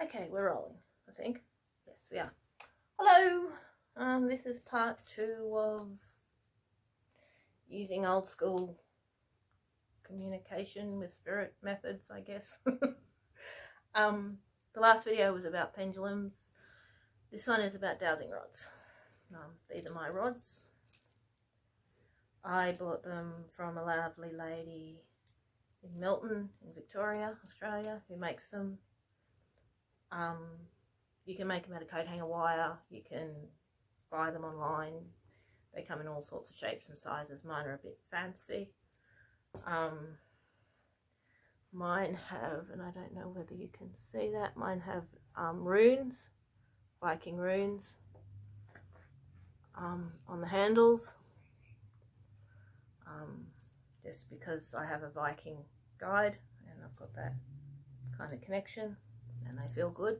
Okay, we're rolling, I think. Yes, we are. Hello! This is part 2 of using old school communication with spirit methods, I guess. The last video was about pendulums. This one is about dowsing rods. These are my rods. I bought them from a lovely lady in Milton, in Victoria, Australia, who makes them. You can make them out of coat hanger wire. You can buy them online. They come in all sorts of shapes and sizes. Mine are a bit fancy. Mine have, and I don't know whether you can see that, mine have runes, Viking runes on the handles, just because I have a Viking guide and I've got that kind of connection and they feel good.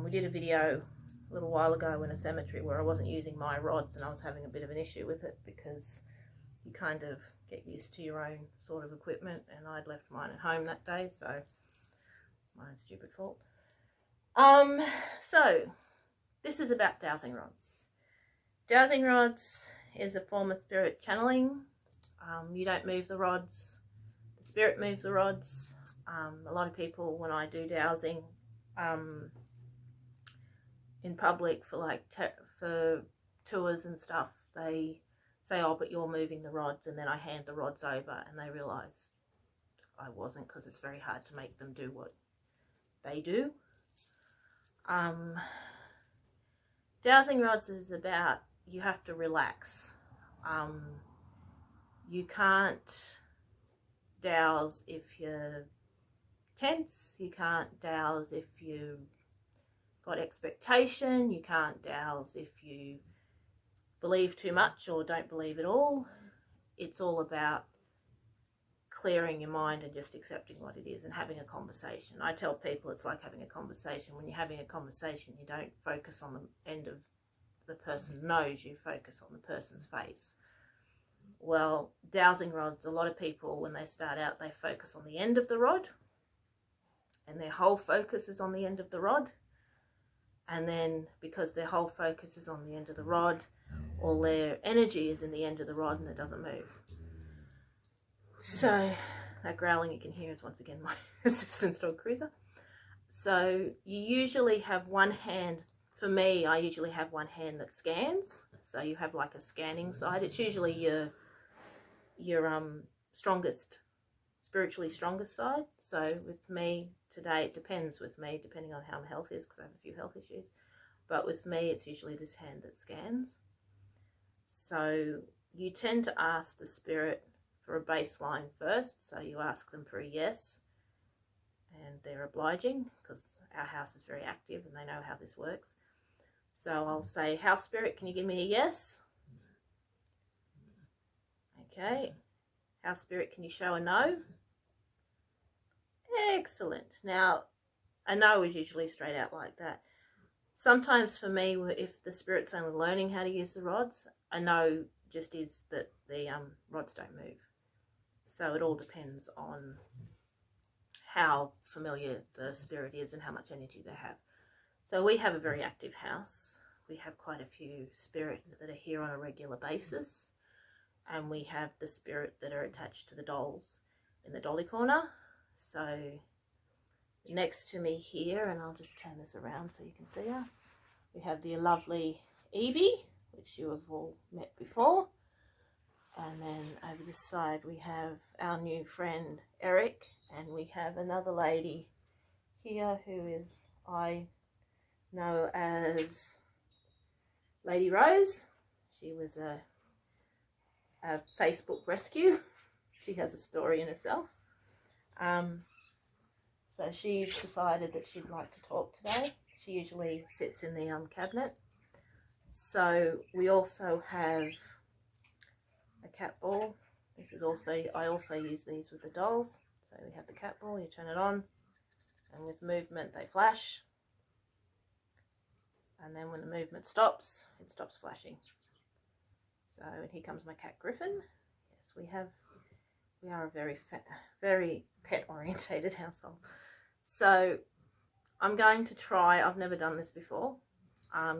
We did a video a little while ago in a cemetery where I wasn't using my rods and I was having a bit of an issue with it because you kind of get used to your own sort of equipment, and I'd left mine at home that day, so my own stupid fault. So this is about dowsing rods. Dowsing rods is a form of spirit channeling. You don't move the rods, the spirit moves the rods. A lot of people, when I do dowsing in public for for tours and stuff, they say, oh, but you're moving the rods, and then I hand the rods over and they realise I wasn't, because it's very hard to make them do what they do. Dowsing rods is about, you have to relax. You can't douse if you're tense, you can't douse if you've got expectation, you can't douse if you believe too much or don't believe at all. It's all about clearing your mind and just accepting what it is and having a conversation. I tell people it's like having a conversation. When you're having a conversation, you don't focus on the end of the person's nose, you focus on the person's face. Well, dowsing rods, a lot of people, when they start out, they focus on the end of the rod, and their whole focus is on the end of the rod. And then because their whole focus is on the end of the rod, all their energy is in the end of the rod and it doesn't move. So that growling you can hear is once again my assistant's dog Cruiser. So you usually have one hand, for me, I usually have one hand that scans. So you have like a scanning side. It's usually your strongest, spiritually strongest side. So with me today, it depends with me, depending on how my health is, because I have a few health issues. But with me, it's usually this hand that scans. So you tend to ask the spirit for a baseline first. So you ask them for a yes, and they're obliging because our house is very active and they know how this works. So I'll say, house spirit, can you give me a yes? Okay. House spirit, can you show a no? Excellent. Now, a no is usually straight out like that. Sometimes for me, if the spirit's only learning how to use the rods, a no just is that the rods don't move. So it all depends on how familiar the spirit is and how much energy they have. So we have a very active house. We have quite a few spirit that are here on a regular basis. And we have the spirit that are attached to the dolls in the dolly corner. So next to me here, and I'll just turn this around so you can see her, we have the lovely Evie, which you have all met before. And then over this side we have our new friend Eric, and we have another lady here who is, I know as Lady Rose. She was a Facebook rescue. She has a story in herself. So she's decided that she'd like to talk today. She usually sits in the cabinet. So we also have a cat ball. This is also, I also use these with the dolls. So we have the cat ball, you turn it on, and with movement they flash. And then when the movement stops, it stops flashing. So, and here comes my cat Griffin. Yes, we are a very pet orientated household. So I'm going to try, I've never done this before.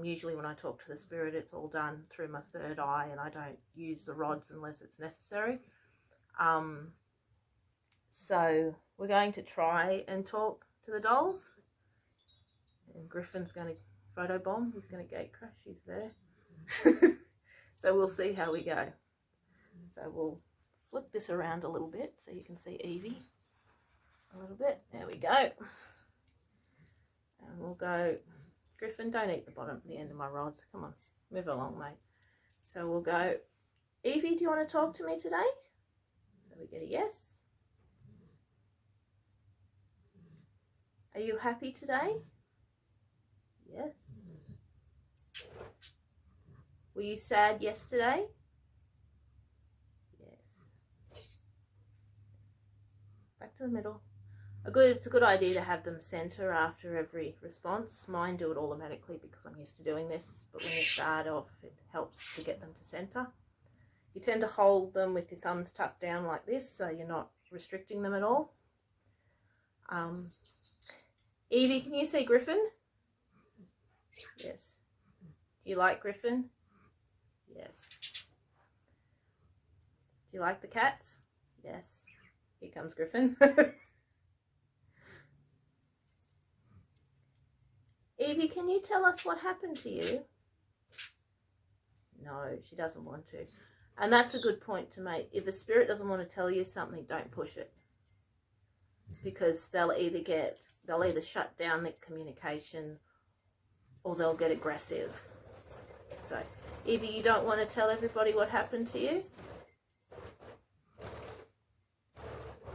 Usually when I talk to the spirit, it's all done through my third eye, and I don't use the rods unless it's necessary. So we're going to try and talk to the dolls. And Griffin's going to photobomb. He's going to gate crash. He's there. So we'll see how we go. So we'll flip this around a little bit so you can see Evie a little bit. There we go. And we'll go, Griffin, don't eat the end of my rods. Come on, move along, mate. So we'll go, Evie, do you want to talk to me today? So we get a yes. Are you happy today? Yes. Were you sad yesterday? Yes. Back to the middle. It's a good idea to have them center after every response. Mine do it automatically because I'm used to doing this, but when you start off, it helps to get them to center. You tend to hold them with your thumbs tucked down like this, so you're not restricting them at all. Evie, can you see Griffin? Yes. Do you like Griffin? Yes. Do you like the cats? Yes. Here comes Griffin. Evie, can you tell us what happened to you? No, she doesn't want to. And that's a good point to make. If a spirit doesn't want to tell you something, don't push it. Because they'll either shut down the communication or they'll get aggressive. So, Evie, you don't want to tell everybody what happened to you?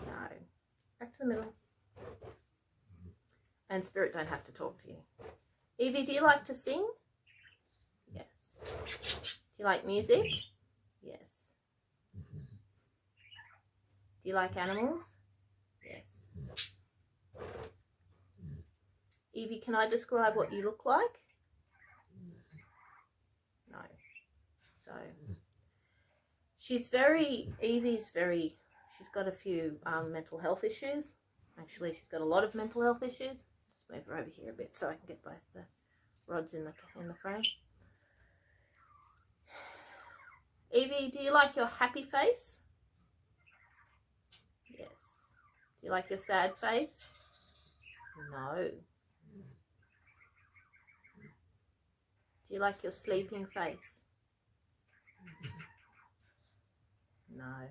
No. Back to the middle. And spirit don't have to talk to you. Evie, do you like to sing? Yes. Do you like music? Yes. Do you like animals? Yes. Evie, can I describe what you look like? No. So, she's got a few mental health issues. Actually, she's got a lot of mental health issues. Just move her over here a bit so I can get both the rods in the frame. Evie, do you like your happy face? Yes. Do you like your sad face? No. Do you like your sleeping face? No.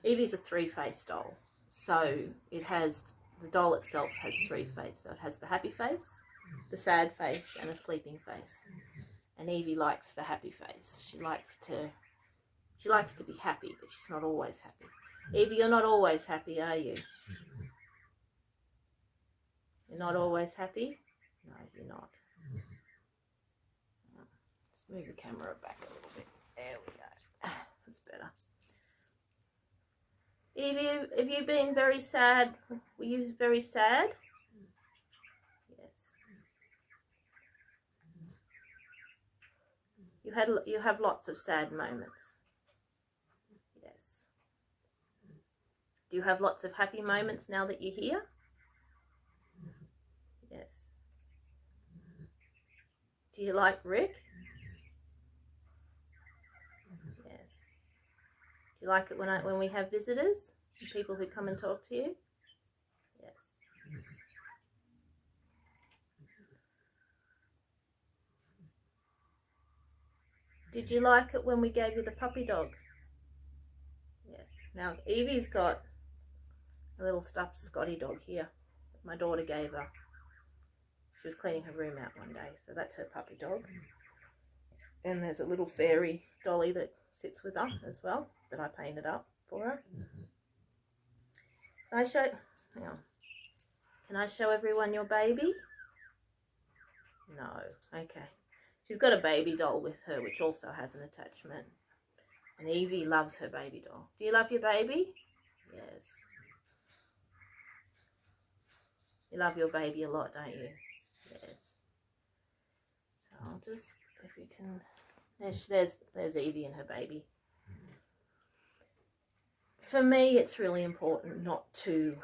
Evie's a three-faced doll. So the doll itself has three faces. So it has the happy face, the sad face, and a sleeping face. And Evie likes the happy face. She likes to be happy, but she's not always happy. Evie, you're not always happy, are you? You're not always happy? No, you're not. Let's move the camera back a little bit. There we go. That's better. Evie, have you been very sad? Were you very sad? Yes. You have lots of sad moments. Yes. Do you have lots of happy moments now that you're here? Yes. Do you like Rick? Yes. Do you like it when we have visitors? People who come and talk to you? Yes. Did you like it when we gave you the puppy dog? Yes. Now, Evie's got a little stuffed Scotty dog here that my daughter gave her. She was cleaning her room out one day, so that's her puppy dog. And there's a little fairy dolly that sits with her as well, that I painted up for her. Can I show? Hang on. Can I show everyone your baby? No. Okay. She's got a baby doll with her, which also has an attachment. And Evie loves her baby doll. Do you love your baby? Yes. You love your baby a lot, don't you? Yes. So I'll just, if you can, there's Evie and her baby. For me, it's really important not to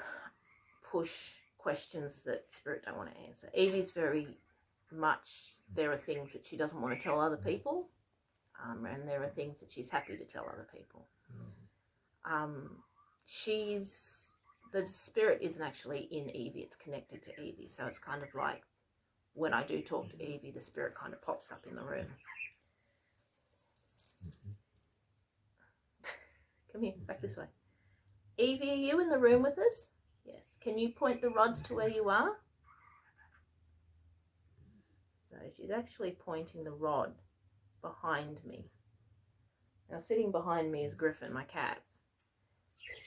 push questions that Spirit don't want to answer. Evie's very much, there are things that she doesn't want to tell other people, and there are things that she's happy to tell other people. The Spirit isn't actually in Evie, it's connected to Evie, so it's kind of like when I do talk to Evie, the Spirit kind of pops up in the room. Come here, back this way. Evie, are you in the room with us? Yes. Can you point the rods to where you are? So she's actually pointing the rod behind me. Now sitting behind me is Griffin, my cat.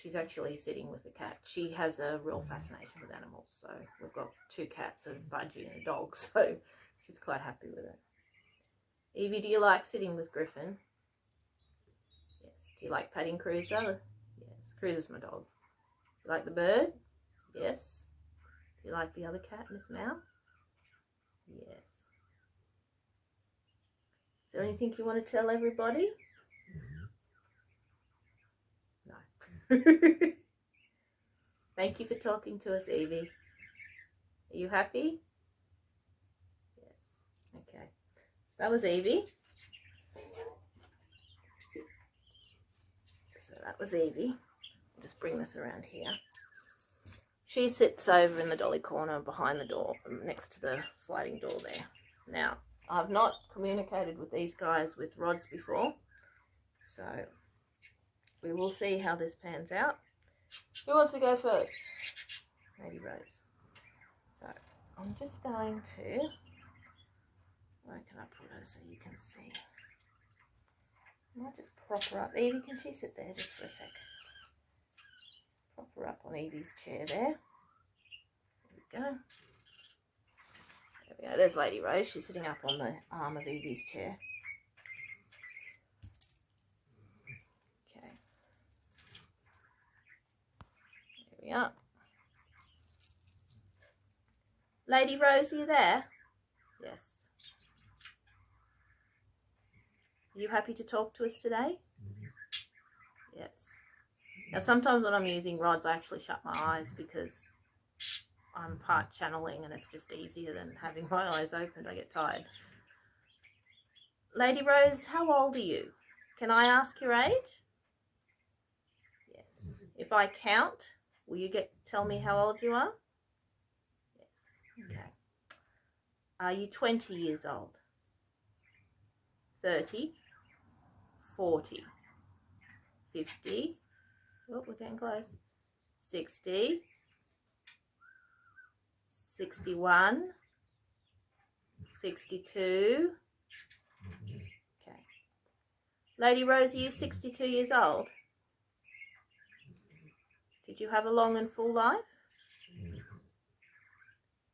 She's actually sitting with the cat. She has a real fascination with animals. So we've got 2 cats, a budgie and a dog. So she's quite happy with it. Evie, do you like sitting with Griffin? Yes. Do you like patting Cruiser? Yes. Cruiser's my dog. Do you like the bird? Yes. Do you like the other cat, Miss Mao? Yes. Is there anything you want to tell everybody? No. Thank you for talking to us, Evie. Are you happy? Yes. Okay. So that was Evie. I'll just bring this around here. She sits over in the dolly corner behind the door, next to the sliding door there. Now, I've not communicated with these guys with rods before, so we will see how this pans out. Who wants to go first? Lady Rose. So I'm just going to, where can I put her so you can see? I might just prop her up. Evie, can she sit there just for a sec? Prop her up on Evie's chair there. There we go. There we go. There's Lady Rose. She's sitting up on the arm of Evie's chair. Okay. There we are. Lady Rose, are you there? Yes. Are you happy to talk to us today? Yes. Now sometimes when I'm using rods, I actually shut my eyes because I'm part channeling and it's just easier than having my eyes opened. I get tired. Lady Rose, how old are you? Can I ask your age? Yes. If I count, will you tell me how old you are? Yes. Okay. Are you 20 years old? 30? 40? 50? Oh, we're getting close. 60? 61? 62? Okay. Lady Rose, are you 62 years old? Did you have a long and full life?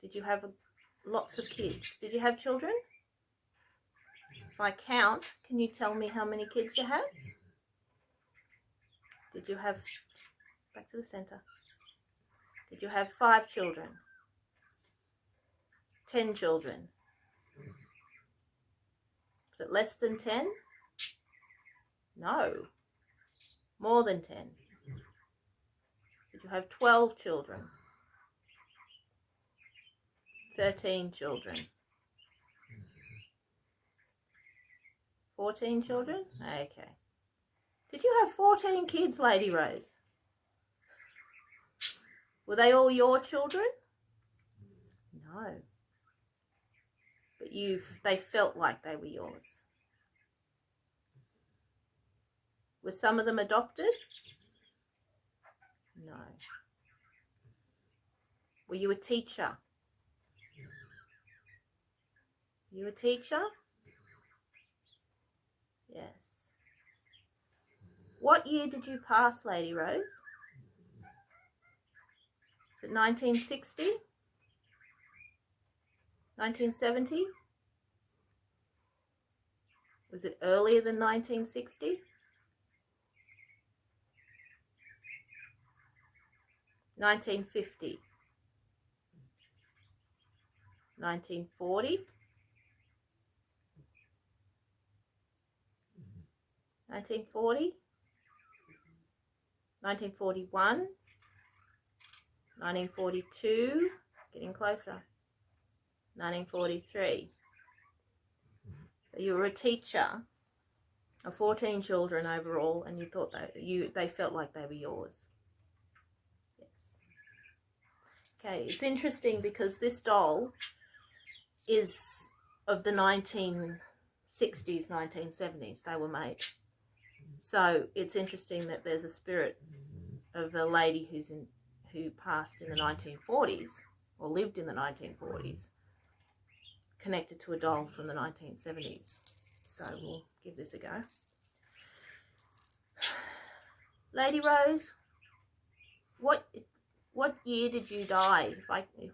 Did you have lots of kids? Did you have children? If I count, can you tell me how many kids you had? Did you have, back to the center, did you have 5 children? 10 children? Was it less than 10? No. More than 10. Did you have 12 children? 13 children? 14 children? Okay. Did you have 14 kids, Lady Rose? Were they all your children? No. But they felt like they were yours. Were some of them adopted? No. Were you a teacher? You a teacher? Yes. What year did you pass, Lady Rose? Is it 1960? 1970? Was it earlier than 1960? 1950? 1940? 1940? 1941? 1942, getting closer. 1943. So you were a teacher of 14 children overall, and you thought that they felt like they were yours. Yes. Okay, it's interesting because this doll is of the 1960s, 1970s. They were made. So it's interesting that there's a spirit of a lady who passed in the 1940s or lived in the 1940s, connected to a doll from the 1970s. So we'll give this a go. Lady Rose, what year did you die?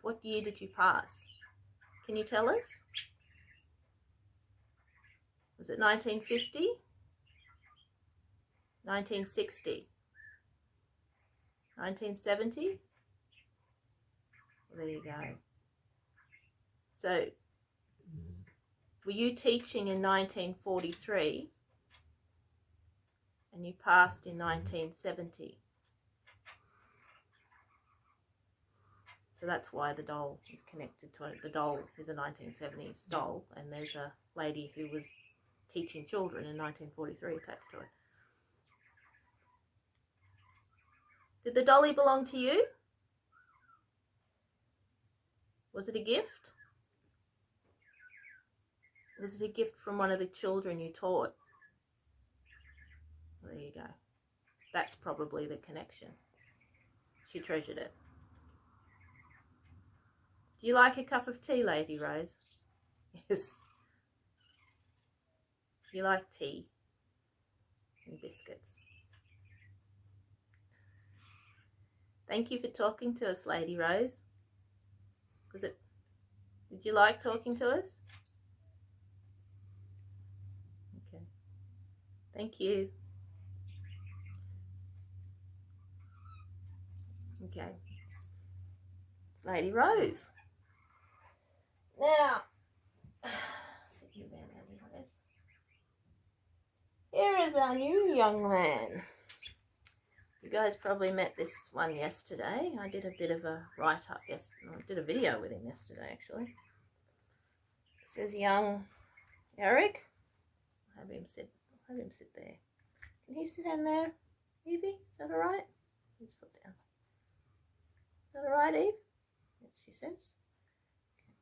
What year did you pass? Can you tell us? Was it 1950? 1960? 1970? There you go. So, were you teaching in 1943 and you passed in 1970? So that's why the doll is connected to it. The doll is a 1970s doll, and there's a lady who was teaching children in 1943 attached to it. Did the dolly belong to you? Was it a gift? Was it a gift from one of the children you taught? Well, there you go. That's probably the connection. She treasured it. Do you like a cup of tea, Lady Rose? Yes. Do you like tea and biscuits? Thank you for talking to us, Lady Rose. Did you like talking to us? Okay. Thank you. Okay. It's Lady Rose. Now, sit you there, Lady Rose. Here is our new young man. You guys probably met this one yesterday. I did a bit of a write-up yesterday. I did a video with him yesterday, actually. This is young Eric. Have him sit there. Can he sit down there, Evie? Is that all right? His foot down. Is that all right, Eve? Yes, she says. Okay.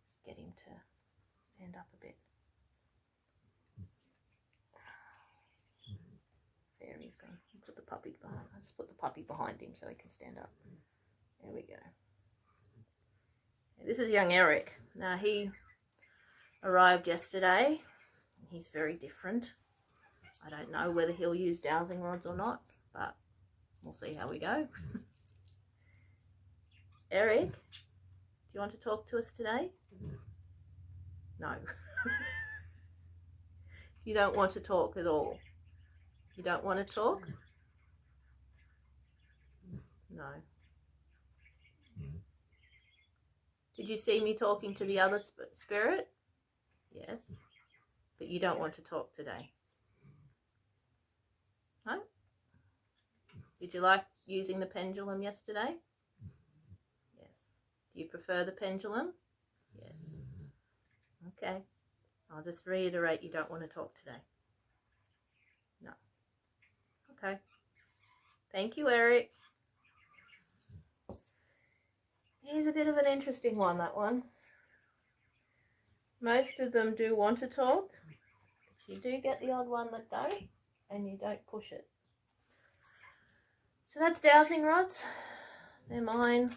Just get him to stand up a bit. There he's going. Put the puppy behind. I just put the puppy behind him so he can stand up. There we go. This is young Eric. Now he arrived yesterday. He's very different. I don't know whether he'll use dowsing rods or not, but we'll see how we go. Eric, do you want to talk to us today? No. You don't want to talk at all. You don't want to talk? No. Did you see me talking to the other spirit? Yes. But you don't want to talk today? No? Did you like using the pendulum yesterday? Yes. Do you prefer the pendulum? Yes. Okay. I'll just reiterate, you don't want to talk today. No. Okay. Thank you, Eric. He's a bit of an interesting one, that one. Most of them do want to talk, but you do get the odd one that don't, and you don't push it. So that's dowsing rods. They're mine.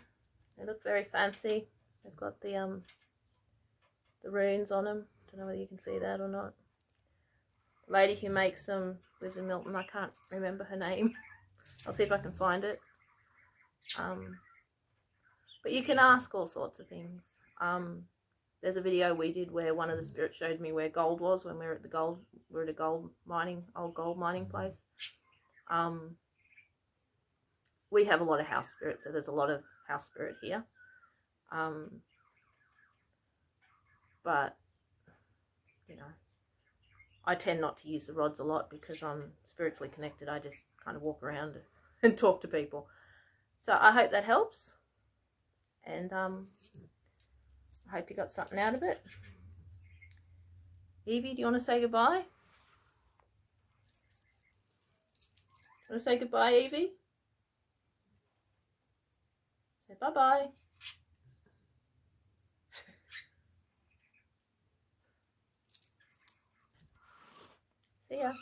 They look very fancy. They've got the runes on them. Don't know whether you can see that or not. The lady who makes them lives in Milton. I can't remember her name. I'll see if I can find it. But you can ask all sorts of things. There's a video we did where one of the spirits showed me where gold was when we were at the old gold mining place. We have a lot of house spirits, so there's a lot of house spirit here. But you know, I tend not to use the rods a lot because I'm spiritually connected. I just kind of walk around and talk to people. So I hope that helps, and I hope you got something out of it. Evie, do you want to say goodbye? Want to say goodbye, Evie? Say bye-bye. See ya.